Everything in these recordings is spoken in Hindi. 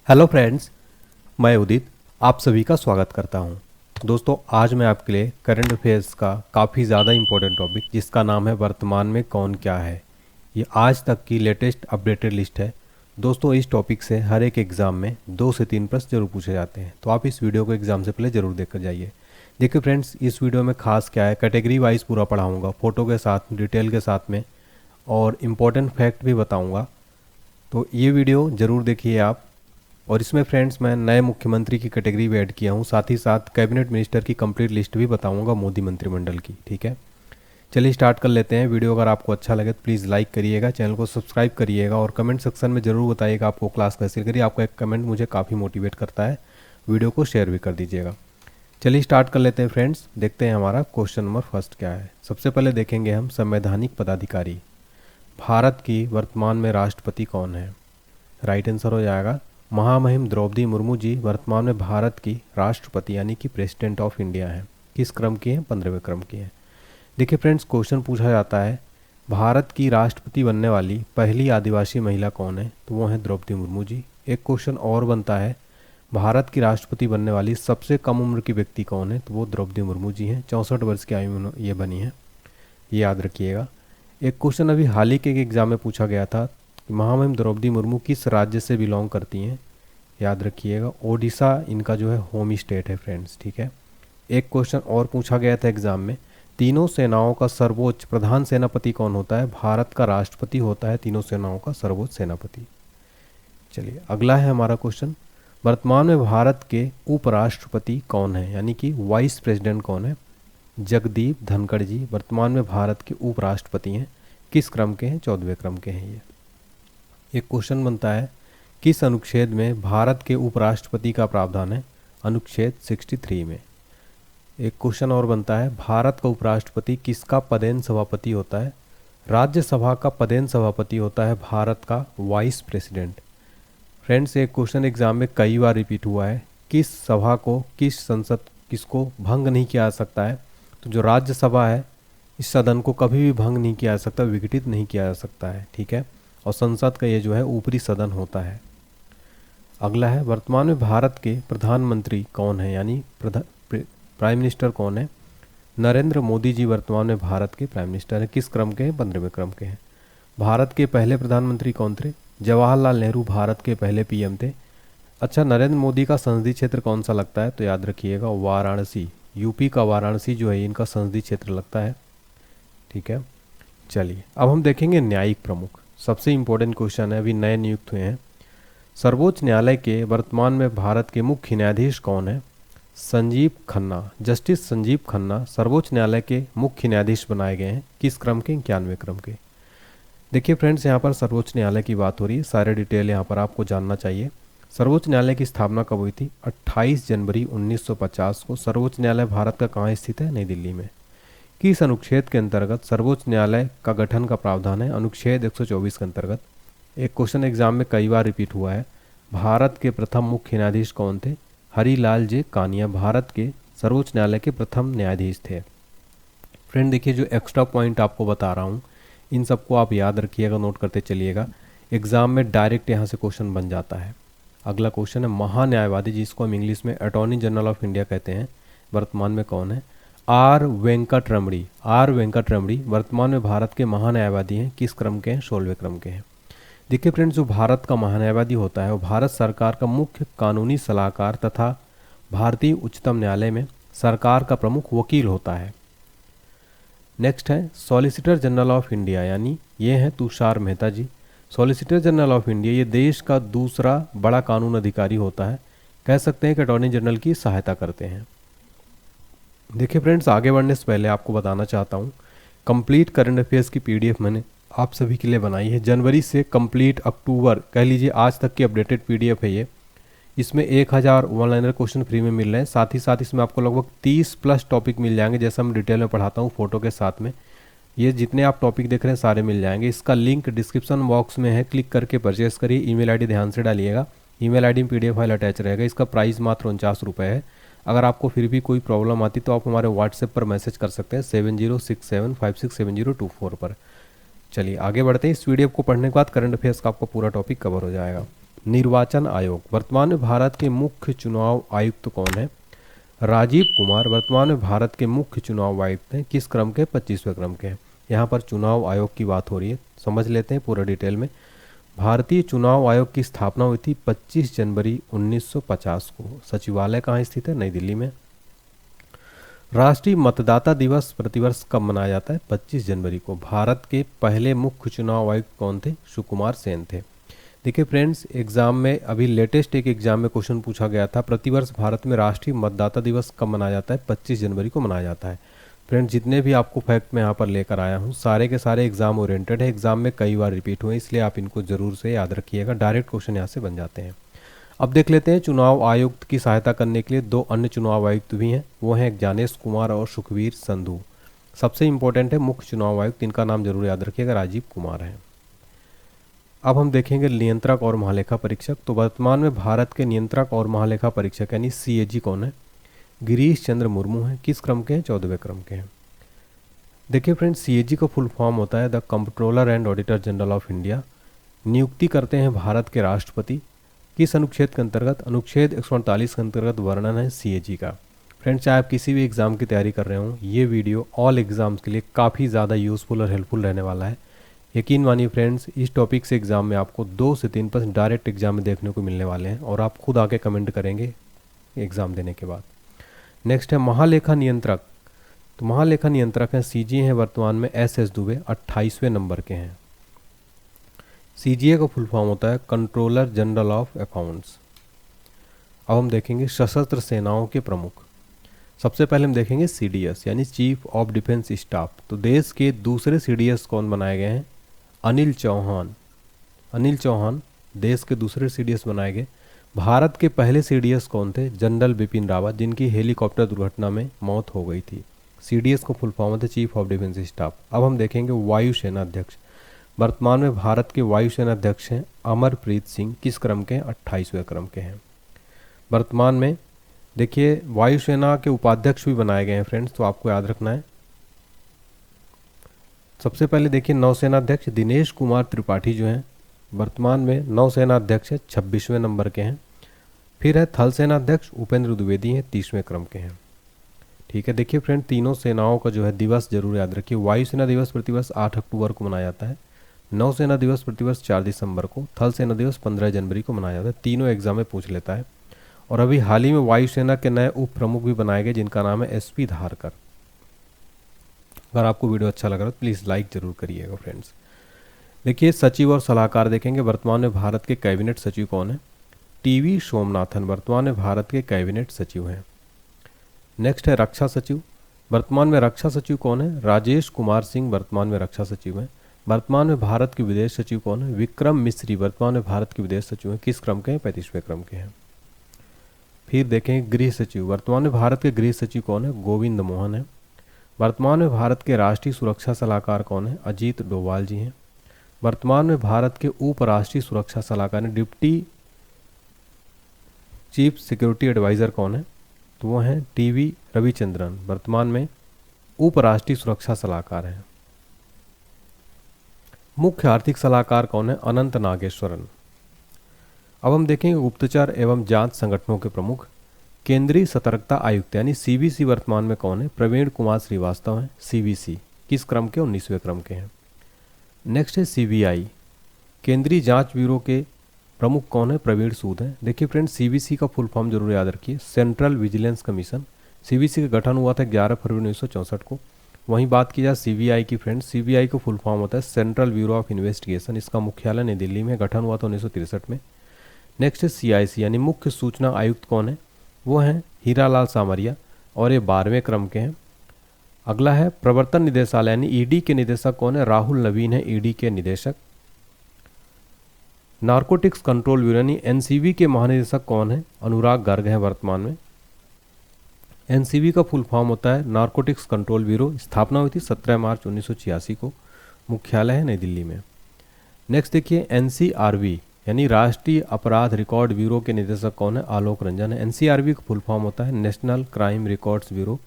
हेलो फ्रेंड्स, मैं उदित आप सभी का स्वागत करता हूं। दोस्तों, आज मैं आपके लिए करंट अफेयर्स का काफ़ी ज़्यादा इम्पोर्टेंट टॉपिक जिसका नाम है वर्तमान में कौन क्या है, ये आज तक की लेटेस्ट अपडेटेड लिस्ट है। दोस्तों, इस टॉपिक से हर एक एग्ज़ाम में 2 से 3 प्रश्न जरूर पूछे जाते हैं, तो आप इस वीडियो को एग्ज़ाम से पहले ज़रूर देख कर जाइए। देखिए फ्रेंड्स, इस वीडियो में खास क्या है, कैटेगरी वाइज पूरा पढ़ाऊँगा, फ़ोटो के साथ, डिटेल के साथ में, और इम्पोर्टेंट फैक्ट भी बताऊँगा। तो ये वीडियो ज़रूर देखिए आप। और इसमें फ्रेंड्स मैं नए मुख्यमंत्री की कैटेगरी भी ऐड किया हूँ, साथ ही साथ कैबिनेट मिनिस्टर की कंप्लीट लिस्ट भी बताऊंगा मोदी मंत्रिमंडल की। ठीक है, चलिए स्टार्ट कर लेते हैं। वीडियो अगर आपको अच्छा लगे तो प्लीज़ लाइक करिएगा, चैनल को सब्सक्राइब करिएगा और कमेंट सेक्शन में ज़रूर बताइएगा आपको क्लास कैसी लग रही है। आपका एक कमेंट मुझे काफ़ी मोटिवेट करता है। वीडियो को शेयर भी कर दीजिएगा। चलिए स्टार्ट कर लेते हैं फ्रेंड्स। देखते हैं हमारा क्वेश्चन नंबर फर्स्ट क्या है। सबसे पहले देखेंगे हम संवैधानिक पदाधिकारी। भारत की वर्तमान में राष्ट्रपति कौन है? राइट आंसर हो जाएगा महामहिम द्रौपदी मुर्मू जी वर्तमान में भारत की राष्ट्रपति यानी कि प्रेसिडेंट ऑफ इंडिया हैं। किस क्रम की हैं? 15वें क्रम की हैं। देखिए फ्रेंड्स, क्वेश्चन पूछा जाता है भारत की राष्ट्रपति बनने वाली पहली आदिवासी महिला कौन है? तो वो है द्रौपदी मुर्मू जी। एक क्वेश्चन और बनता है भारत की राष्ट्रपति बनने वाली सबसे कम उम्र की व्यक्ति कौन है? तो वो द्रौपदी मुर्मू जी हैं। 64 वर्ष की आयु में ये बनी है, ये याद रखिएगा। एक क्वेश्चन अभी हाल ही के एग्जाम में पूछा गया था, महामहिम द्रौपदी मुर्मू किस राज्य से बिलोंग करती हैं? याद रखिएगा, ओडिशा इनका जो है होम स्टेट है फ्रेंड्स। ठीक है, एक क्वेश्चन और पूछा गया था एग्जाम में, तीनों सेनाओं का सर्वोच्च प्रधान सेनापति कौन होता है? भारत का राष्ट्रपति होता है तीनों सेनाओं का सर्वोच्च सेनापति। चलिए अगला है हमारा क्वेश्चन, वर्तमान में भारत के उपराष्ट्रपति कौन है यानी कि वाइस प्रेसिडेंट कौन है? जगदीप धनखड़ जी वर्तमान में भारत के उपराष्ट्रपति हैं। किस क्रम के हैं? 14वें क्रम के हैं ये। एक क्वेश्चन बनता है किस अनुच्छेद में भारत के उपराष्ट्रपति का प्रावधान है? अनुच्छेद 63 में। एक क्वेश्चन और बनता है भारत का उपराष्ट्रपति किसका पदेन सभापति होता है? राज्यसभा का पदेन सभापति होता है भारत का वाइस प्रेसिडेंट। फ्रेंड्स, एक क्वेश्चन एग्जाम में कई बार रिपीट हुआ है, किस सभा को, किस संसद किसको भंग नहीं किया जा सकता है? तो जो राज्यसभा है इस सदन को कभी भी भंग नहीं किया जा सकता, विघटित नहीं किया जा सकता है। ठीक है, और संसद का ये जो है ऊपरी सदन होता है। अगला है वर्तमान में भारत के प्रधानमंत्री कौन है यानी प्राइम मिनिस्टर कौन है? नरेंद्र मोदी जी वर्तमान में भारत के प्राइम मिनिस्टर हैं। किस क्रम के हैं? 15वें क्रम के हैं। भारत के पहले प्रधानमंत्री कौन थे? जवाहरलाल नेहरू भारत के पहले पीएम थे। अच्छा, नरेंद्र मोदी का संसदीय क्षेत्र कौन सा लगता है? तो याद रखिएगा वाराणसी, यूपी का वाराणसी जो है इनका संसदीय क्षेत्र लगता है। ठीक है, चलिए अब हम देखेंगे न्यायिक प्रमुख। सबसे इंपॉर्टेंट क्वेश्चन है, अभी नए नियुक्त हुए हैं। सर्वोच्च न्यायालय के वर्तमान में भारत के मुख्य न्यायाधीश कौन है? संजीव खन्ना, जस्टिस संजीव खन्ना सर्वोच्च न्यायालय के मुख्य न्यायाधीश बनाए गए हैं। किस क्रम के? 91वें क्रम के। देखिए फ्रेंड्स, यहाँ पर सर्वोच्च न्यायालय की बात हो रही है, सारे डिटेल यहाँ पर आपको जानना चाहिए। सर्वोच्च न्यायालय की स्थापना कब हुई थी? 28 जनवरी 1950 को। सर्वोच्च न्यायालय भारत का कहाँ स्थित है? नई दिल्ली में। किस अनुच्छेद के अंतर्गत सर्वोच्च न्यायालय का गठन का प्रावधान है? अनुच्छेद 124 के अंतर्गत। एक क्वेश्चन एग्जाम में कई बार रिपीट हुआ है, भारत के प्रथम मुख्य न्यायाधीश कौन थे? हरिलाल जे कानिया भारत के सर्वोच्च न्यायालय के प्रथम न्यायाधीश थे। फ्रेंड देखिए, जो एक्स्ट्रा पॉइंट आपको बता रहा हूँ इन सबको आप याद रखिएगा, नोट करते चलिएगा। एग्जाम में डायरेक्ट यहाँ से क्वेश्चन बन जाता है। अगला क्वेश्चन है महान्यायवादी, जिसको हम इंग्लिश में अटॉर्नी जनरल ऑफ इंडिया कहते हैं, वर्तमान में कौन है? Are Venkat Ramani. Are Venkat रमणी वर्तमान में भारत के महान्यायवादी हैं। किस क्रम के हैं? 16वें क्रम के हैं। देखिए फ्रेंड्स, जो भारत का महान्यायवादी होता है वो भारत सरकार का मुख्य कानूनी सलाहकार तथा भारतीय उच्चतम न्यायालय में सरकार का प्रमुख वकील होता है। नेक्स्ट है सॉलिसिटर जनरल ऑफ इंडिया, यानी ये हैं तुषार मेहता जी। सॉलिसिटर जनरल ऑफ इंडिया ये देश का दूसरा बड़ा कानून अधिकारी होता है। कह सकते हैं कि अटॉर्नी जनरल की सहायता करते हैं। देखिए फ्रेंड्स, आगे बढ़ने से पहले आपको बताना चाहता हूँ, कंप्लीट करंट अफेयर्स की पीडीएफ मैंने आप सभी के लिए बनाई है। जनवरी से कंप्लीट अक्टूबर कह लीजिए आज तक की अपडेटेड पीडीएफ है ये। इसमें 1000 वन लाइनर क्वेश्चन फ्री में मिल रहे हैं। साथ ही साथ इसमें आपको लगभग 30+ टॉपिक मिल जाएंगे, जैसा हम डिटेल में पढ़ाता हूँ फोटो के साथ में। ये जितने आप टॉपिक देख रहे हैं सारे मिल जाएंगे। इसका लिंक डिस्क्रिप्शन बॉक्स में है, क्लिक करके परचेस करिए। ईमेल आईडी ध्यान से डालिएगा, ईमेल आईडी में पीडीएफ फाइल अटैच रहेगा। इसका प्राइस मात्र 49 रुपये है। अगर आपको फिर भी कोई प्रॉब्लम आती तो आप हमारे व्हाट्सएप पर मैसेज कर सकते हैं 7067567024 पर। चलिए आगे बढ़ते हैं। इस पीडीएफ को पढ़ने के बाद करंट अफेयर्स का आपका पूरा टॉपिक कवर हो जाएगा। निर्वाचन आयोग, वर्तमान में भारत के मुख्य चुनाव आयुक्त कौन है? राजीव कुमार वर्तमान में भारत के मुख्य चुनाव आयुक्त हैं। किस क्रम के? 25वें क्रम के हैं। यहाँ पर चुनाव आयोग की बात हो रही है, समझ लेते हैं पूरा डिटेल में। भारतीय चुनाव आयोग की स्थापना हुई थी 25 जनवरी 1950 को। सचिवालय कहाँ स्थित है? नई दिल्ली में। राष्ट्रीय मतदाता दिवस प्रतिवर्ष कब मनाया जाता है? 25 जनवरी को। भारत के पहले मुख्य चुनाव आयुक्त कौन थे? सुकुमार सेन थे। देखिए फ्रेंड्स, एग्जाम में अभी लेटेस्ट एक एग्जाम में क्वेश्चन पूछा गया था, प्रतिवर्ष भारत में राष्ट्रीय मतदाता दिवस कब मनाया जाता है? 25 जनवरी को मनाया जाता है। फ्रेंड्स, जितने भी आपको फैक्ट मैं यहाँ पर लेकर आया हूँ सारे के सारे एग्जाम ओरिएंटेड है, एग्जाम में कई बार रिपीट हुए, इसलिए आप इनको जरूर से याद रखिएगा, डायरेक्ट क्वेश्चन यहाँ से बन जाते हैं। अब देख लेते हैं चुनाव आयुक्त की सहायता करने के लिए दो अन्य चुनाव आयुक्त भी हैं, वो हैं ज्ञानेश कुमार और सुखवीर संधू। सबसे इंपॉर्टेंट है मुख्य चुनाव आयुक्त, इनका नाम जरूर याद रखिएगा, राजीव कुमार है। अब हम देखेंगे नियंत्रक और महालेखा परीक्षक। तो वर्तमान में भारत के नियंत्रक और महालेखा परीक्षक यानी CAG कौन है? गिरीश चंद्र मुर्मू हैं। किस क्रम के हैं? 14वें क्रम के हैं। देखिए फ्रेंड्स, CAG का फुल फॉर्म होता है the controller and auditor general of India. नियुक्ति करते हैं भारत के राष्ट्रपति। किस अनुच्छेद के अंतर्गत? अनुच्छेद 148 के अंतर्गत वर्णन है CAG का। फ्रेंड्स, चाहे आप किसी भी एग्जाम की तैयारी कर रहे हो, ये वीडियो ऑल एग्जाम्स के लिए काफ़ी ज़्यादा यूज़फुल और हेल्पफुल रहने वाला है। यकीन मानिए फ्रेंड्स, इस टॉपिक से एग्जाम में आपको 2 से 3% डायरेक्ट एग्जाम में देखने को मिलने वाले हैं और आप खुद आके कमेंट करेंगे एग्जाम देने के बाद। नेक्स्ट है महालेखा नियंत्रक। तो महालेखा नियंत्रक हैं CG हैं वर्तमान में SS दुबे, 28वें नंबर के हैं। CGA का फुल फॉर्म होता है कंट्रोलर जनरल ऑफ अकाउंट्स। अब हम देखेंगे सशस्त्र सेनाओं के प्रमुख। सबसे पहले हम देखेंगे CDS यानी चीफ ऑफ डिफेंस स्टाफ। तो देश के दूसरे CDS कौन बनाए गए हैं? अनिल चौहान। अनिल चौहान देश के दूसरे CDS बनाए गए। भारत के पहले CDS कौन थे? जनरल बिपिन रावत, जिनकी हेलीकॉप्टर दुर्घटना में मौत हो गई थी। CDS को फुल फॉर्म है चीफ ऑफ डिफेंस स्टाफ। अब हम देखेंगे वायुसेना अध्यक्ष। वर्तमान में भारत के वायुसेना अध्यक्ष हैं अमरप्रीत सिंह। किस क्रम के हैं? 28वें क्रम के हैं। वर्तमान में देखिए वायुसेना के उपाध्यक्ष भी बनाए गए हैं फ्रेंड्स, तो आपको याद रखना है। सबसे पहले देखिए नौसेना अध्यक्ष दिनेश कुमार त्रिपाठी जो हैं वर्तमान में नौसेना अध्यक्ष है, 26वें नंबर के हैं। फिर है थल सेना अध्यक्ष उपेंद्र द्विवेदी हैं, 30वें क्रम के हैं। ठीक है, देखिए फ्रेंड, तीनों सेनाओं का जो है दिवस जरूर याद रखिए। वायुसेना दिवस प्रतिवर्ष 8 अक्टूबर को मनाया जाता है। नौसेना दिवस प्रतिवर्ष 4 दिसंबर को। थल सेना दिवस 15 जनवरी को मनाया जाता है। तीनों एग्जाम में पूछ लेता है। और अभी हाल ही में वायुसेना के नए उप प्रमुख भी बनाए गए, जिनका नाम है SP धारकर। अगर आपको वीडियो अच्छा लग रहा है तो प्लीज़ लाइक जरूर करिएगा फ्रेंड्स। देखिए सचिव और सलाहकार देखेंगे। वर्तमान में भारत के कैबिनेट सचिव कौन है? TV सोमनाथन वर्तमान में भारत के कैबिनेट सचिव हैं। नेक्स्ट है रक्षा सचिव। वर्तमान में रक्षा सचिव कौन है? राजेश कुमार सिंह वर्तमान में रक्षा सचिव हैं। वर्तमान में भारत के विदेश सचिव कौन है? विक्रम मिश्री वर्तमान में भारत के विदेश सचिव हैं। किस क्रम के हैं? 35वें क्रम के हैं। फिर देखें गृह सचिव। वर्तमान में भारत के गृह सचिव कौन है? गोविंद मोहन है। वर्तमान में भारत के राष्ट्रीय सुरक्षा सलाहकार कौन है? अजीत डोभाल जी हैं। वर्तमान में भारत के उप राष्ट्रीय सुरक्षा सलाहकार ने डिप्टी चीफ सिक्योरिटी एडवाइजर कौन है? तो वो हैं TV रविचंद्रन, वर्तमान में उप राष्ट्रीय सुरक्षा सलाहकार हैं। मुख्य आर्थिक सलाहकार कौन है? अनंत नागेश्वरन। अब हम देखेंगे गुप्तचर एवं जांच संगठनों के प्रमुख। केंद्रीय सतर्कता आयुक्त यानी CBC वर्तमान में कौन है? प्रवीण कुमार श्रीवास्तव हैं, CBC। किस क्रम के? 19वें क्रम के हैं। नेक्स्ट है CBI। केंद्रीय जांच ब्यूरो के प्रमुख कौन है? प्रवीण सूद हैं। देखिए फ्रेंड्स, CBC का फुल फॉर्म जरूर याद रखिए, सेंट्रल विजिलेंस कमीशन। CBC का गठन हुआ था 11 फरवरी 1964 को। वहीं बात की जाए CBI की फ्रेंड्स, CBI का फुल फॉर्म होता है सेंट्रल ब्यूरो ऑफ इन्वेस्टिगेशन। इसका मुख्यालय नई दिल्ली में, गठन हुआ था 1963 में। नेक्स्ट है CIC यानी मुख्य सूचना आयुक्त कौन है? वो हैं हीरालाल सामरिया और ये 12वें क्रम के हैं। अगला है प्रवर्तन निदेशालय यानी ED के निदेशक कौन है? राहुल नवीन है ED के निदेशक। नारकोटिक्स कंट्रोल ब्यूरो यानी NCB के महानिदेशक कौन है? अनुराग गर्ग हैं वर्तमान में। NCB का फुल फॉर्म होता है नारकोटिक्स कंट्रोल ब्यूरो। स्थापना हुई थी 17 मार्च 1986 को। मुख्यालय है नई दिल्ली में। नेक्स्ट देखिए NCRB यानी राष्ट्रीय अपराध रिकॉर्ड ब्यूरो के निदेशक कौन है? आलोक रंजन है। NCRB का फुल फॉर्म होता है नेशनल क्राइम रिकॉर्ड्स ब्यूरो।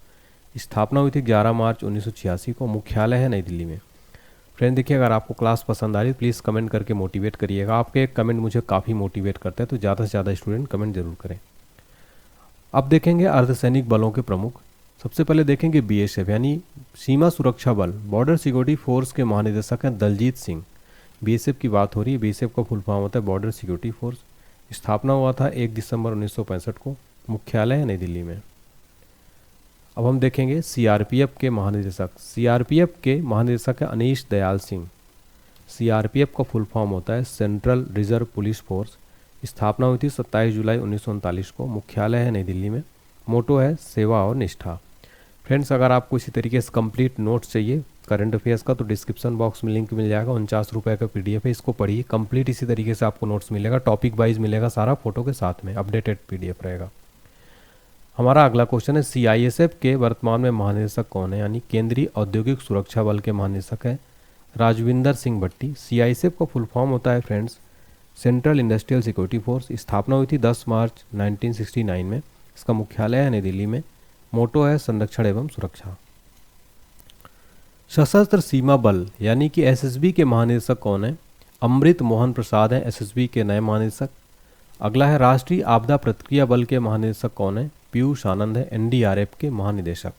स्थापना हुई थी 11 मार्च 1986 को। मुख्यालय है नई दिल्ली में। फ्रेंड देखिए, अगर आपको क्लास पसंद आ रही है प्लीज़ कमेंट करके मोटिवेट करिएगा। आपके एक कमेंट मुझे काफ़ी मोटिवेट करता है, तो ज़्यादा से ज़्यादा स्टूडेंट कमेंट जरूर करें। अब देखेंगे अर्धसैनिक बलों के प्रमुख। सबसे पहले देखेंगे बीएसएफ यानी सीमा सुरक्षा बल, बॉर्डर सिक्योरिटी फोर्स के महानिदेशक हैं दलजीत सिंह। बीएसएफ की बात हो रही है। बीएसएफ का फुल फॉर्म होता है बॉर्डर सिक्योरिटी फोर्स। स्थापना हुआ था 1 दिसंबर 1965 को। मुख्यालय है नई दिल्ली में। अब हम देखेंगे सीआरपीएफ के महानिदेशक। सीआरपीएफ के महानिदेशक है अनीश दयाल सिंह। सीआरपीएफ का फुल फॉर्म होता है सेंट्रल रिजर्व पुलिस फोर्स। स्थापना हुई थी 27 जुलाई 1939 को। मुख्यालय है नई दिल्ली में। मोटो है सेवा और निष्ठा। फ्रेंड्स, अगर आपको इसी तरीके से कंप्लीट नोट्स चाहिए करंट अफेयर्स का तो डिस्क्रिप्शन बॉक्स में लिंक मिल जाएगा। 49 रुपये का पीडीएफ है, इसको पढ़िए। कंप्लीट इसी तरीके से आपको नोट्स मिलेगा, टॉपिक वाइज मिलेगा, सारा फोटो के साथ में अपडेटेड पीडीएफ रहेगा। हमारा अगला क्वेश्चन है सीआईएसएफ के वर्तमान में महानिदेशक कौन है, यानी केंद्रीय औद्योगिक सुरक्षा बल के महानिदेशक है राजविंदर सिंह भट्टी। सीआईएसएफ का फुल फॉर्म होता है friends central industrial security force. स्थापना हुई थी 10 मार्च 1969 में। इसका मुख्यालय है नई दिल्ली में। मोटो है संरक्षण एवं सुरक्षा। सशस्त्र सीमा बल यानी कि एसएसबी के महानिदेशक कौन है? अमृत मोहन प्रसाद हैं एसएसबी के नए महानिदेशक। अगला है राष्ट्रीय आपदा प्रतिक्रिया बल के महानिदेशक कौन है? पीयूष आनंद है एनडीआरएफ के महानिदेशक।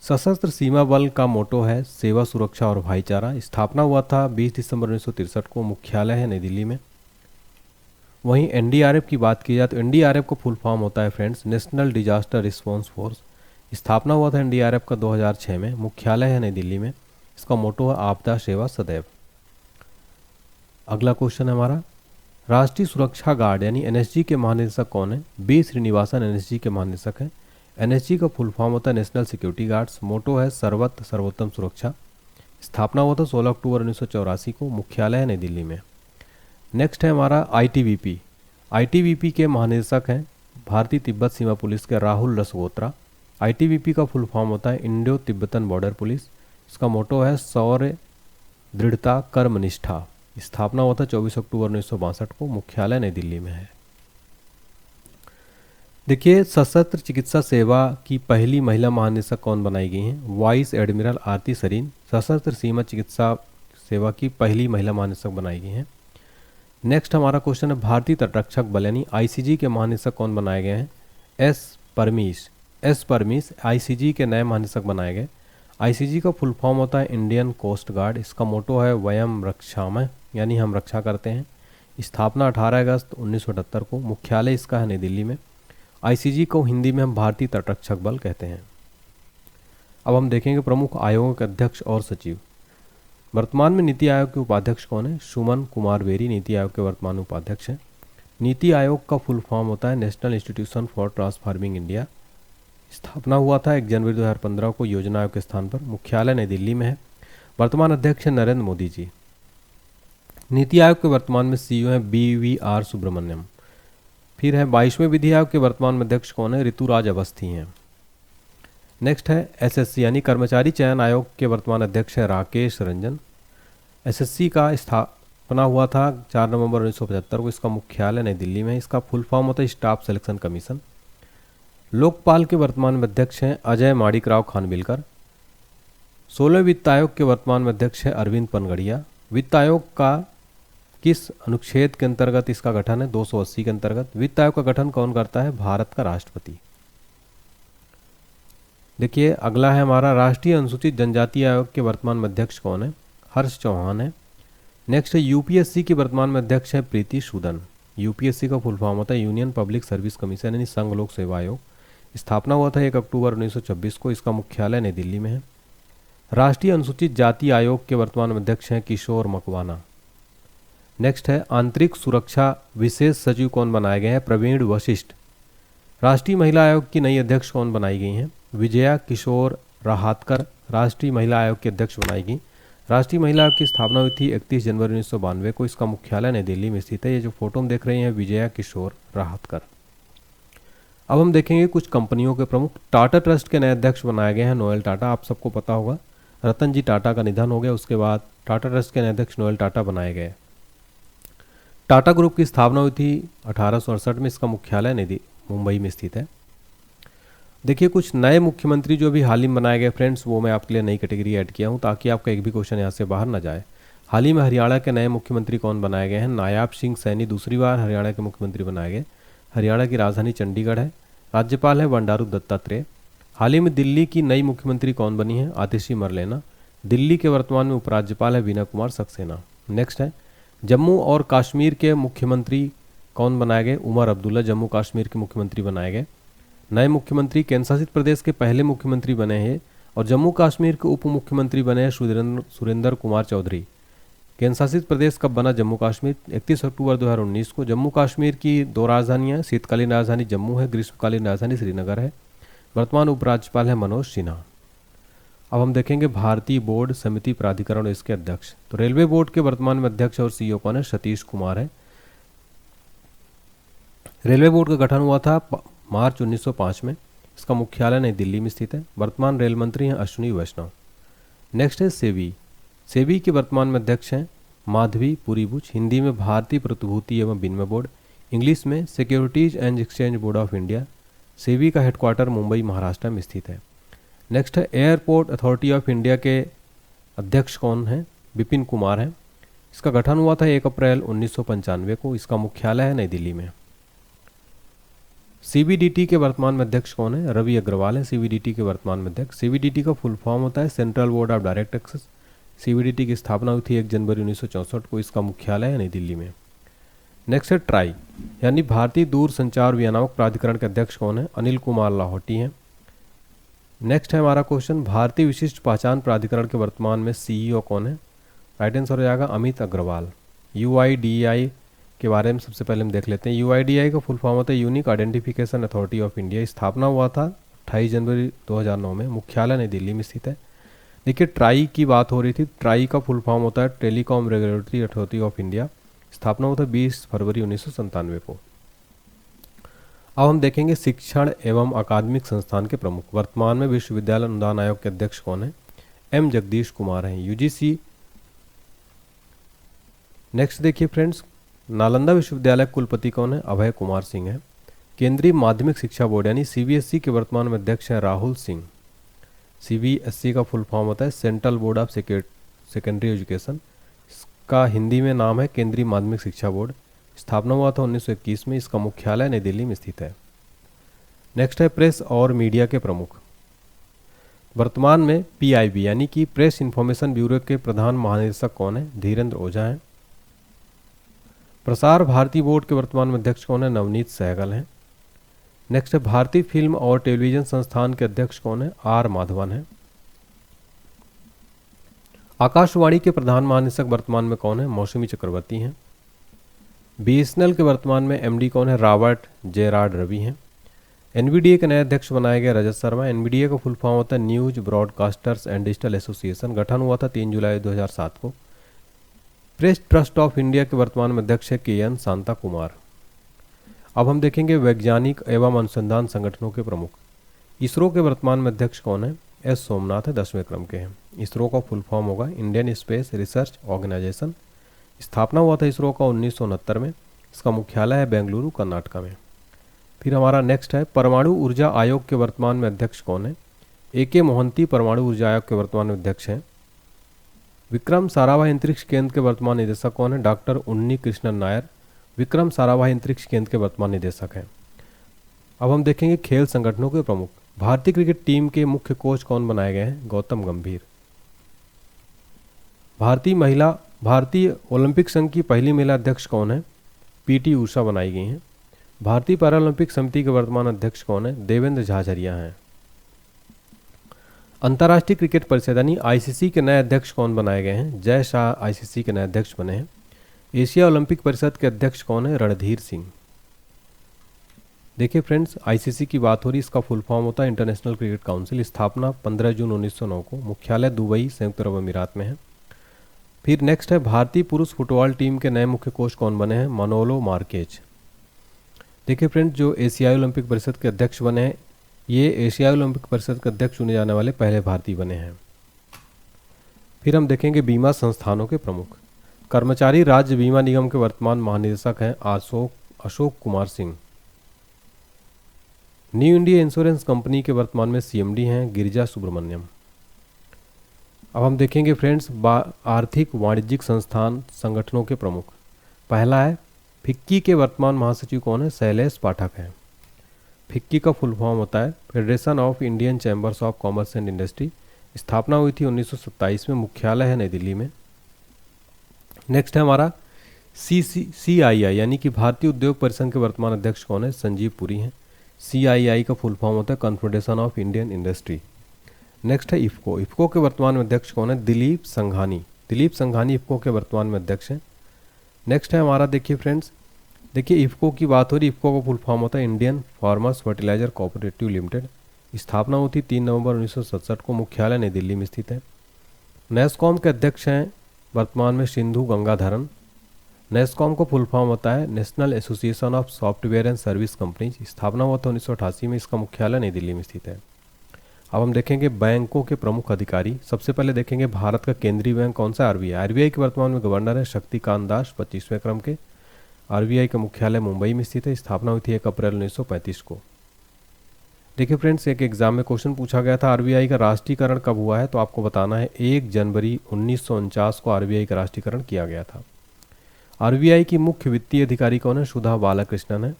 सशस्त्र सीमा बल का मोटो है सेवा, सुरक्षा और भाईचारा। स्थापना हुआ था 20 दिसंबर 1963 को। मुख्यालय है नई दिल्ली में। वहीं एनडीआरएफ की बात की जाए तो एनडीआरएफ का फुल फॉर्म होता है friends national disaster response force. स्थापना हुआ था एनडीआरएफ का 2006 में। मुख्यालय है नई दिल्ली में। इसका मोटो है आपदा सेवा सदैव। अगला क्वेश्चन है हमारा राष्ट्रीय सुरक्षा गार्ड यानी एनएसजी के महानिदेशक कौन है? बी श्रीनिवासन एनएसजी के महानिदेशक हैं। एनएसजी का फुल फॉर्म होता है नेशनल सिक्योरिटी गार्ड्स। मोटो है सर्वत्र सर्वोत्तम सुरक्षा। स्थापना हुआ था 16 अक्टूबर 1984 को। मुख्यालय है नई दिल्ली में। नेक्स्ट है हमारा आईटीबीपी। आईटीबीपी के महानिदेशक हैं भारतीय तिब्बत सीमा पुलिस के राहुल रसगोत्रा। आईटीबीपी का फुल फॉर्म होता है इंडो तिब्बतन बॉर्डर पुलिस। इसका मोटो है शौर्य, दृढ़ता, कर्मनिष्ठा। स्थापना हुआ था 24 अक्टूबर 1962 को। मुख्यालय नई दिल्ली में है। देखिए, सशस्त्र चिकित्सा सेवा की पहली महिला महानिदेशक कौन बनाई गई हैं? वाइस एडमिरल आरती सरीन सशस्त्र सीमा चिकित्सा सेवा की पहली महिला महानिदेशक बनाई गई हैं। नेक्स्ट हमारा क्वेश्चन है भारतीय तटरक्षक बल यानी आईसीजी के महानिदेशक कौन बनाए गए हैं? एस परमीश आईसीजी के नए महानिदेशक बनाए गए। आईसीजी का फुल फॉर्म होता है इंडियन कोस्ट गार्ड। इसका मोटो है वयम रक्षामः यानी हम रक्षा करते हैं। स्थापना 18 अगस्त 1978 को। मुख्यालय इसका है नई दिल्ली में। आईसीजी को हिंदी में हम भारतीय तटरक्षक बल कहते हैं। अब हम देखेंगे प्रमुख आयोगों के अध्यक्ष और सचिव। वर्तमान में नीति आयोग के उपाध्यक्ष कौन है? सुमन कुमार बेरी नीति आयोग के वर्तमान उपाध्यक्ष हैं। नीति आयोग का फुल फॉर्म होता है national institution for transforming India. स्थापना हुआ था 1 जनवरी 2015 को योजना आयोग के स्थान पर। मुख्यालय नई दिल्ली में है। वर्तमान अध्यक्ष है नरेंद्र मोदी जी। नीति आयोग के वर्तमान में सीईओ हैं BVR सुब्रमण्यम। फिर है 22वें विधि आयोग के वर्तमान में अध्यक्ष कौन है? ऋतुराज अवस्थी हैं। नेक्स्ट है एसएससी यानी कर्मचारी चयन आयोग के वर्तमान अध्यक्ष है राकेश रंजन। एसएससी का स्थापना हुआ था 4 नवंबर 1975 को। इसका मुख्यालय नई दिल्ली में है। इसका फुल फॉर्म होता है स्टाफ सिलेक्शन कमीशन। लोकपाल के वर्तमान में अध्यक्ष हैं अजय माणिकराव खानविलकर। 16वें वित्त आयोग के वर्तमान में अध्यक्ष है अरविंद पनगड़िया। वित्त आयोग का किस अनुच्छेद के अंतर्गत इसका गठन है? 280 के अंतर्गत। वित्त आयोग का गठन कौन करता है? भारत का राष्ट्रपति। देखिए, अगला है हमारा राष्ट्रीय अनुसूचित जनजाति आयोग के वर्तमान में अध्यक्ष कौन है? हर्ष चौहान है। नेक्स्ट है यूपीएससी के वर्तमान में अध्यक्ष है प्रीति सूदन। यूपीएससी का फुल फॉर्म होता है यूनियन पब्लिक सर्विस कमीशन यानी संघ लोक सेवा आयोग। स्थापना हुआ था 1 अक्टूबर 1926 को। इसका मुख्यालय नई दिल्ली में है। राष्ट्रीय अनुसूचित जाति आयोग के वर्तमान में अध्यक्ष हैं किशोर मकवाना। नेक्स्ट है आंतरिक सुरक्षा विशेष सचिव कौन बनाए गए हैं? प्रवीण वशिष्ठ। राष्ट्रीय महिला आयोग की नई अध्यक्ष कौन बनाई गई हैं? विजया किशोर राहतकर राष्ट्रीय महिला आयोग की अध्यक्ष बनाई गई। राष्ट्रीय महिला आयोग की स्थापना हुई थी 31 जनवरी 1992 को। इसका मुख्यालय नई दिल्ली में स्थित है। ये जो फोटो हम देख रहे हैं विजया किशोर राहतकर। अब हम देखेंगे कुछ कंपनियों के प्रमुख। टाटा ट्रस्ट के नए अध्यक्ष बनाए गए हैं नोएल टाटा। आप सबको पता होगा रतन जी टाटा का निधन हो गया, उसके बाद टाटा ट्रस्ट के नए अध्यक्ष नोएल टाटा बनाए गए। टाटा ग्रुप की स्थापना हुई थी 1868 में। इसका मुख्यालय मुंबई में स्थित है। देखिए कुछ नए मुख्यमंत्री जो भी हाल ही में बनाए गए फ्रेंड्स, वो मैं आपके लिए नई कैटेगरी ऐड किया हूँ ताकि आपका एक भी क्वेश्चन यहाँ से बाहर ना जाए। हाल ही में हरियाणा के नए मुख्यमंत्री कौन बनाए गए हैं? नायाब सिंह सैनी दूसरी बार हरियाणा के मुख्यमंत्री बनाए गए। हरियाणा की राजधानी चंडीगढ़ है। राज्यपाल है बंडारू दत्तात्रेय। हाल ही में दिल्ली की नई मुख्यमंत्री कौन बनी है? आतिशी मरलेना। दिल्ली के वर्तमान में उपराज्यपाल है विनय कुमार सक्सेना। नेक्स्ट है जम्मू और कश्मीर के मुख्यमंत्री कौन बनाए गए? उमर अब्दुल्ला जम्मू कश्मीर के मुख्यमंत्री बनाए गए। नए मुख्यमंत्री केंद्र शासित प्रदेश के पहले मुख्यमंत्री बने हैं और जम्मू कश्मीर के उप मुख्यमंत्री बने हैं सुरेंद्र कुमार चौधरी। केंद्र शासित प्रदेश कब बना जम्मू कश्मीर? 31 अक्टूबर 2019 को। जम्मू कश्मीर की दो राजधानियां, शीतकालीन राजधानी जम्मू है, ग्रीष्मकालीन राजधानी श्रीनगर है। वर्तमान उपराज्यपाल है मनोज सिन्हा। अब हम देखेंगे भारतीय बोर्ड समिति प्राधिकरण और इसके अध्यक्ष। तो रेलवे बोर्ड के वर्तमान में अध्यक्ष और सीईओ कौन है? सतीश कुमार है। रेलवे बोर्ड का गठन हुआ था मार्च 1905 में। इसका मुख्यालय नई दिल्ली में स्थित है। वर्तमान रेल मंत्री हैं अश्विनी वैष्णव। नेक्स्ट है सेबी। सेबी के वर्तमान में अध्यक्ष हैं माधवी पुरीबुच। हिंदी में भारतीय प्रतिभूति एवं विनिमय बोर्ड, इंग्लिश में securities and exchange board of India. SEBI का हेडक्वार्टर मुंबई महाराष्ट्र में स्थित है। नेक्स्ट है एयरपोर्ट अथॉरिटी ऑफ इंडिया के अध्यक्ष कौन है? विपिन कुमार है। इसका गठन हुआ था 1 अप्रैल 1995 को। इसका मुख्यालय है नई दिल्ली में। सीबीडीटी के वर्तमान में अध्यक्ष कौन है? रवि अग्रवाल है सीबीडीटी के वर्तमान में अध्यक्ष। सीबीडीटी का फुल फॉर्म होता है central board of direct taxes. CBDT की स्थापना हुई थी 1 जनवरी 1964 को। इसका मुख्यालय है नई दिल्ली में। नेक्स्ट है ट्राई यानी भारतीय दूर संचार विनियामक प्राधिकरण के अध्यक्ष कौन है? अनिल कुमार लाहौटी हैं। नेक्स्ट है हमारा क्वेश्चन भारतीय विशिष्ट पहचान प्राधिकरण के वर्तमान में सीईओ कौन है? राइट आंसर हो जाएगा अमित अग्रवाल। यूआईडीआई के बारे में सबसे पहले हम देख लेते हैं। यूआईडीआई का फुल फॉर्म होता है unique identification authority of India. स्थापना हुआ था 28 जनवरी 2009 में। मुख्यालय नई दिल्ली में स्थित है। देखिए ट्राई की बात हो रही थी। ट्राई का फुल फॉर्म होता है telecom regulatory authority of India. स्थापना हुआ था 20 फरवरी 1997 को। अब हम देखेंगे शिक्षण एवं अकादमिक संस्थान के प्रमुख। वर्तमान में विश्वविद्यालय अनुदान आयोग के अध्यक्ष कौन है? एम जगदीश कुमार हैं यूजीसी। नेक्स्ट देखिए फ्रेंड्स नालंदा विश्वविद्यालय कुलपति कौन है? अभय कुमार सिंह है। केंद्रीय माध्यमिक शिक्षा बोर्ड यानी सीबीएसई के वर्तमान में अध्यक्ष हैं राहुल सिंह। सीबीएसई का फुल फॉर्म होता है central board of secondary education. इसका हिंदी में नाम है केंद्रीय माध्यमिक शिक्षा बोर्ड। स्थापना हुआ था 1921 में। इसका मुख्यालय नई दिल्ली में स्थित है। नेक्स्ट है प्रेस और मीडिया के प्रमुख। वर्तमान में पीआईबी यानी कि प्रेस इंफॉर्मेशन ब्यूरो के प्रधान महानिदेशक कौन है? धीरेन्द्र ओझा हैं। प्रसार भारती बोर्ड के वर्तमान में अध्यक्ष कौन है? नवनीत सहगल हैं। नेक्स्ट है भारतीय फिल्म और टेलीविजन संस्थान के अध्यक्ष कौन है? आर माधवन है। आकाशवाणी के प्रधान महानिदेशक वर्तमान में कौन है? मौसमी चक्रवर्ती हैं। बीएसएनएल के वर्तमान में एमडी कौन है? रॉबर्ट जेरार्ड रवि हैं। एनबीडीए के नए अध्यक्ष बनाए गए रजत शर्मा। एनबीडीए का फुल फॉर्म होता है news broadcasters and digital association. गठन हुआ था 3 जुलाई 2007 को। प्रेस ट्रस्ट ऑफ इंडिया के वर्तमान में अध्यक्ष है के.एन. शांता कुमार। अब हम देखेंगे वैज्ञानिक एवं अनुसंधान संगठनों के प्रमुख। इसरो के वर्तमान में अध्यक्ष कौन है? एस सोमनाथ है, 10वें क्रम के हैं। इसरो का फुल फॉर्म होगा इंडियन स्पेस रिसर्च ऑर्गेनाइजेशन। स्थापना हुआ था इसरो का 1969 में। इसका मुख्यालय है बेंगलुरु कर्नाटका में। फिर हमारा नेक्स्ट है परमाणु ऊर्जा आयोग के वर्तमान में अध्यक्ष कौन है? ए.के. मोहंती परमाणु ऊर्जा आयोग के वर्तमान में अध्यक्ष हैं। विक्रम साराभाई अंतरिक्ष केंद्र के वर्तमान निदेशक कौन है? डॉक्टर उन्नी कृष्णन नायर विक्रम साराभाई अंतरिक्ष केंद्र के वर्तमान निदेशक हैं। अब हम देखेंगे खेल संगठनों के प्रमुख। भारतीय क्रिकेट टीम के मुख्य कोच कौन बनाए गए हैं? गौतम गंभीर। भारतीय ओलंपिक संघ की पहली महिला अध्यक्ष कौन है? पीटी उषा बनाई गई हैं। भारतीय पैरालंपिक समिति के वर्तमान अध्यक्ष कौन है? देवेंद्र झाझरिया हैं। अंतर्राष्ट्रीय क्रिकेट परिषद यानी आईसीसी के नए अध्यक्ष कौन बनाए गए हैं? जय शाह आईसीसी के नए अध्यक्ष बने हैं। एशिया ओलंपिक परिषद के अध्यक्ष कौन है? रणधीर सिंह। देखिए फ्रेंड्स आईसीसी की बात हो रही, इसका फुल फॉर्म होता है इंटरनेशनल क्रिकेट काउंसिल। स्थापना 15 जून 1909 को। मुख्यालय दुबई संयुक्त अरब अमीरात में है। फिर नेक्स्ट है भारतीय पुरुष फुटबॉल टीम के नए मुख्य कोच कौन बने हैं? मनोलो मार्केज। देखिए फ्रेंड्स जो एशियाई ओलंपिक परिषद के अध्यक्ष बने हैं, ये एशियाई ओलंपिक परिषद के अध्यक्ष चुने जाने वाले पहले भारतीय बने हैं। फिर हम देखेंगे बीमा संस्थानों के प्रमुख। कर्मचारी राज्य बीमा निगम के वर्तमान महानिदेशक हैं Ashok Kumar Singh. New India insurance company के वर्तमान में सीएमडी हैं गिरिजा सुब्रमण्यम। अब हम देखेंगे फ्रेंड्स आर्थिक वाणिज्यिक संस्थान संगठनों के प्रमुख। पहला है फिक्की के वर्तमान महासचिव कौन है? शैलेश पाठक हैं। फिक्की का फुल फॉर्म होता है federation of Indian chambers of commerce and industry. स्थापना हुई थी 1927 में, मुख्यालय है नई दिल्ली में। नेक्स्ट है हमारा CII यानी कि भारतीय उद्योग परिसंघ के वर्तमान अध्यक्ष कौन है? संजीव पुरी हैं। CII का फुल फॉर्म होता है confederation of Indian industry. Next है इफ्को के वर्तमान में अध्यक्ष कौन है? दिलीप संघानी इफ्को के वर्तमान में अध्यक्ष हैं। नेक्स्ट है हमारा देखिए फ्रेंड्स, देखिए इफ्को की बात हो रही, इफ्को का फुल फॉर्म होता है Indian farmers fertiliser cooperative limited. स्थापना हुई थी 3 नवंबर 1967 को, मुख्यालय नई दिल्ली में स्थित है। नेस्कॉम के अध्यक्ष हैं वर्तमान में सिंधु गंगाधरन। नेस्कॉम का फुल फॉर्म होता है national association of software and service companies. स्थापना हुआ था 1988 में, इसका मुख्यालय नई दिल्ली में स्थित है। अब हम देखेंगे बैंकों के प्रमुख अधिकारी। सबसे पहले देखेंगे भारत का केंद्रीय बैंक कौन सा? आरबीआई के वर्तमान में गवर्नर है शक्तिकांत दास 25वें क्रम के। आरबीआई का मुख्यालय मुंबई में स्थित है। स्थापना हुई थी 1 अप्रैल 1935 को। देखिए फ्रेंड्स, एक एग्जाम में क्वेश्चन पूछा गया था आरबीआई का राष्ट्रीयकरण कब हुआ है, तो आपको बताना है 1 जनवरी 1949 को आरबीआई का राष्ट्रीयकरण किया गया था। आरबीआई की मुख्य वित्तीय अधिकारी कौन है? सुधा बालाकृष्णन है।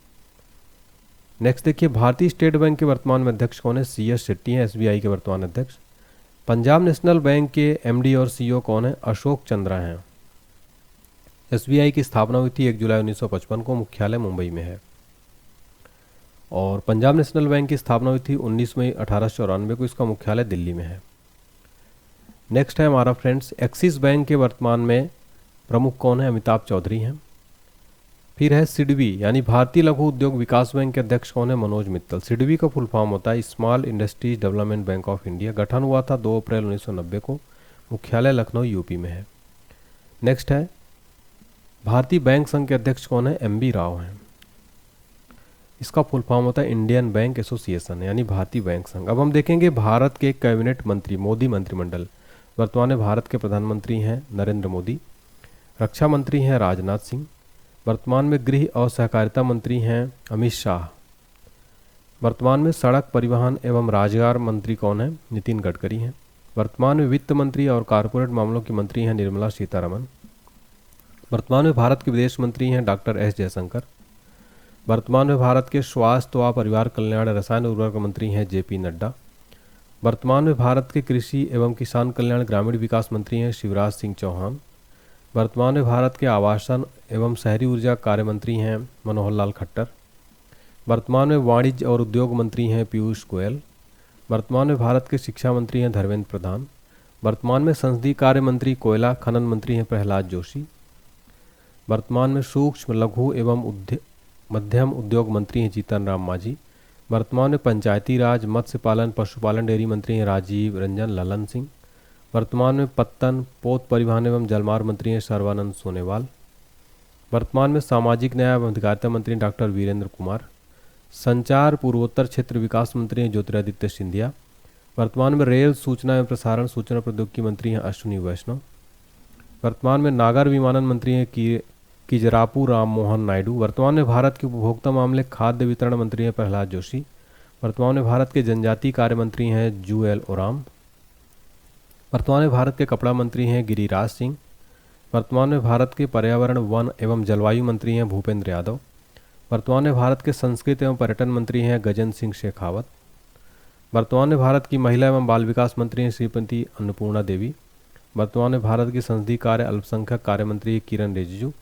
नेक्स्ट देखिए भारतीय स्टेट बैंक के वर्तमान में अध्यक्ष कौन है? CS शेट्टी हैं एसबीआई के वर्तमान अध्यक्ष। पंजाब नेशनल बैंक के एमडी और सीईओ कौन है? अशोक चंद्रा हैं। एसबीआई की स्थापना हुई थी 1 जुलाई 1955 को, मुख्यालय मुंबई में है। और पंजाब नेशनल बैंक की स्थापना हुई थी 19 मई 1894 को, इसका मुख्यालय दिल्ली में है। नेक्स्ट है हमारा फ्रेंड्स एक्सिस बैंक के वर्तमान में प्रमुख कौन है? अमिताभ चौधरी हैं। फिर है सिडबी यानी भारतीय लघु उद्योग विकास बैंक के अध्यक्ष कौन है? मनोज मित्तल। सिडबी का फुल फॉर्म होता है small industries development bank of India. गठन हुआ था 2 अप्रैल 1990 को, मुख्यालय लखनऊ यूपी में है। नेक्स्ट है भारतीय बैंक संघ के अध्यक्ष कौन है? MB राव हैं। इसका फुल फॉर्म होता है इंडियन बैंक एसोसिएशन यानी भारतीय बैंक संघ। अब हम देखेंगे भारत के कैबिनेट मंत्री, मोदी मंत्रिमंडल। वर्तमान में भारत के प्रधानमंत्री हैं नरेंद्र मोदी। रक्षा मंत्री हैं राजनाथ सिंह। वर्तमान में गृह और सहकारिता मंत्री हैं अमित शाह। वर्तमान में सड़क परिवहन एवं राजगार मंत्री कौन है? नितिन गडकरी हैं। वर्तमान में वित्त मंत्री और कारपोरेट मामलों की मंत्री हैं निर्मला सीतारमण। वर्तमान में भारत के विदेश मंत्री हैं डॉक्टर S जयशंकर। वर्तमान में भारत के स्वास्थ्य व परिवार कल्याण रसायन उर्वरक मंत्री हैं JP नड्डा। वर्तमान में भारत के कृषि एवं किसान कल्याण ग्रामीण विकास मंत्री हैं शिवराज सिंह चौहान। वर्तमान में भारत के आवासन एवं शहरी ऊर्जा कार्य मंत्री हैं मनोहर लाल खट्टर। वर्तमान में वाणिज्य और उद्योग मंत्री हैं पीयूष गोयल। वर्तमान में भारत के शिक्षा मंत्री हैं धर्मेंद्र प्रधान। वर्तमान में संसदीय कार्य मंत्री कोयला खनन मंत्री हैं प्रहलाद जोशी। वर्तमान में सूक्ष्म लघु एवं मध्यम उद्योग मंत्री हैं जीतन राम मांझी। वर्तमान में पंचायती राज मत्स्य पालन पशुपालन डेयरी मंत्री हैं राजीव रंजन ललन सिंह। वर्तमान में पत्तन पोत परिवहन एवं जलमार्ग मंत्री हैं सर्बानंद सोनेवाल। वर्तमान में सामाजिक न्याय एवं अधिकारिता मंत्री डॉक्टर वीरेंद्र कुमार। संचार पूर्वोत्तर क्षेत्र विकास मंत्री हैं ज्योतिरादित्य सिंधिया। वर्तमान में रेल सूचना एवं प्रसारण सूचना प्रौद्योगिकी मंत्री हैं अश्विनी वैष्णव। वर्तमान में नागर विमानन मंत्री हैं किजरापू राम मोहन नायडू। वर्तमान में भारत के उपभोक्ता मामले खाद्य वितरण मंत्री हैं प्रहलाद जोशी। वर्तमान में भारत के जनजातीय कार्य मंत्री हैं जूएल ओराम। वर्तमान में भारत के कपड़ा मंत्री हैं गिरिराज सिंह। वर्तमान में भारत के पर्यावरण वन एवं जलवायु मंत्री हैं भूपेंद्र यादव। वर्तमान में भारत के संस्कृति एवं पर्यटन मंत्री हैं गजेंद्र सिंह शेखावत। वर्तमान में भारत की महिला एवं बाल विकास मंत्री हैं श्रीमती अन्नपूर्णा देवी। वर्तमान में भारत की संसदीय कार्य अल्पसंख्यक कार्य मंत्री किरण रिजिजू।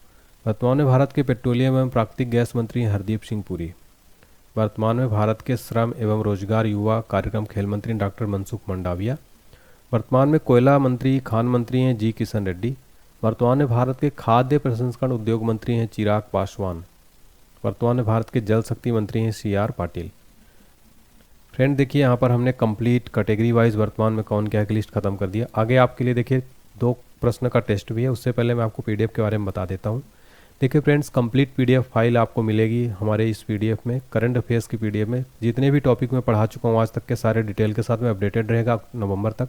वर्तमान में भारत के पेट्रोलियम एवं प्राकृतिक गैस मंत्री हैं हरदीप सिंह पुरी। वर्तमान में भारत के श्रम एवं रोजगार युवा कार्यक्रम खेल मंत्री डॉक्टर मनसुख मंडाविया। वर्तमान में कोयला मंत्री खान मंत्री हैं जी किशन रेड्डी। वर्तमान में भारत के खाद्य प्रसंस्करण उद्योग मंत्री हैं चिराग पासवान। वर्तमान में भारत के जल शक्ति मंत्री हैं CR पाटिल। फ्रेंड देखिए यहाँ पर हमने कंप्लीट कैटेगरी वाइज वर्तमान में कौन क्या है की लिस्ट खत्म कर दिया। आगे आपके लिए देखिए 2 प्रश्न का टेस्ट भी है, उससे पहले मैं आपको PDF के बारे में बता देता हूँ। देखिए फ्रेंड्स, कंप्लीट PDF फाइल आपको मिलेगी हमारे इस PDF में, करंट अफेयर्स की PDF में। जितने भी टॉपिक मैं पढ़ा चुका हूँ आज तक के सारे डिटेल के साथ में अपडेटेड रहेगा नवंबर तक।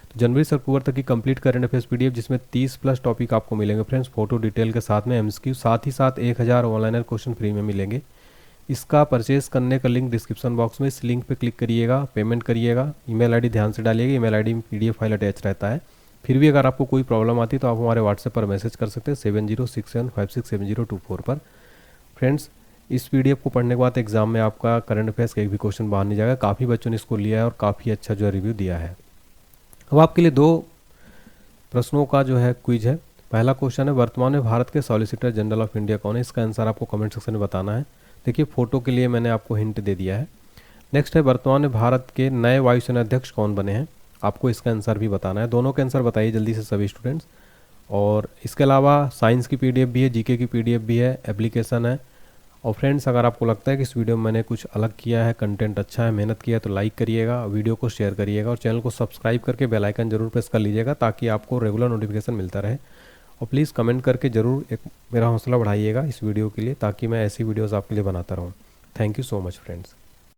तो जनवरी से अक्टूबर तक की कंप्लीट करंट अफेयर्स PDF जिसमें 30+ टॉपिक आपको मिलेंगे फ्रेंड्स, फोटो डिटेल के साथ में MCQ, साथ ही साथ 1000 ऑनलाइन क्वेश्चन फ्री में मिलेंगे। इसका परचेस करने का लिंक डिस्क्रिप्शन बॉक्स में, इस लिंक पे क्लिक करिएगा, पेमेंट करिएगा, ईमेल आईडी ध्यान से डालिएगा, ईमेल आईडी में पीडीएफ फाइल अटैच रहता है। फिर भी अगर आपको कोई प्रॉब्लम आती है तो आप हमारे व्हाट्सएप पर मैसेज कर सकते हैं 7067567024 पर। फ्रेंड्स, इस पीडीएफ को पढ़ने के बाद एग्जाम में आपका करंट अफेयर्स का एक भी क्वेश्चन बाहर नहीं जाएगा। काफ़ी बच्चों ने इसको लिया है और काफ़ी अच्छा जो है रिव्यू दिया है। अब आपके लिए 2 प्रश्नों का जो है क्विज है। पहला क्वेश्चन है, वर्तमान में भारत के सॉलिसिटर जनरल ऑफ इंडिया कौन है? इसका आंसर आपको कमेंट सेक्शन में बताना है। देखिए, फोटो के लिए मैंने आपको हिंट दे दिया है। नेक्स्ट है, वर्तमान में भारत के नए वायुसेना अध्यक्ष कौन बने हैं? आपको इसका आंसर भी बताना है। दोनों के आंसर बताइए जल्दी से सभी स्टूडेंट्स। और इसके अलावा साइंस की पीडीएफ भी है, जीके की पीडीएफ भी है, एप्लीकेशन है। और फ्रेंड्स, अगर आपको लगता है कि इस वीडियो में मैंने कुछ अलग किया है, कंटेंट अच्छा है, मेहनत किया है, तो लाइक करिएगा, वीडियो को शेयर करिएगा और चैनल को सब्सक्राइब करके बेल आइकन जरूर प्रेस कर लीजिएगा ताकि आपको रेगुलर नोटिफिकेशन मिलता रहे। और प्लीज़ कमेंट करके ज़रूर एक मेरा हौसला बढ़ाइएगा इस वीडियो के लिए, ताकि मैं ऐसी वीडियोज़ आपके लिए बनाता रहूँ। Thank you so much friends.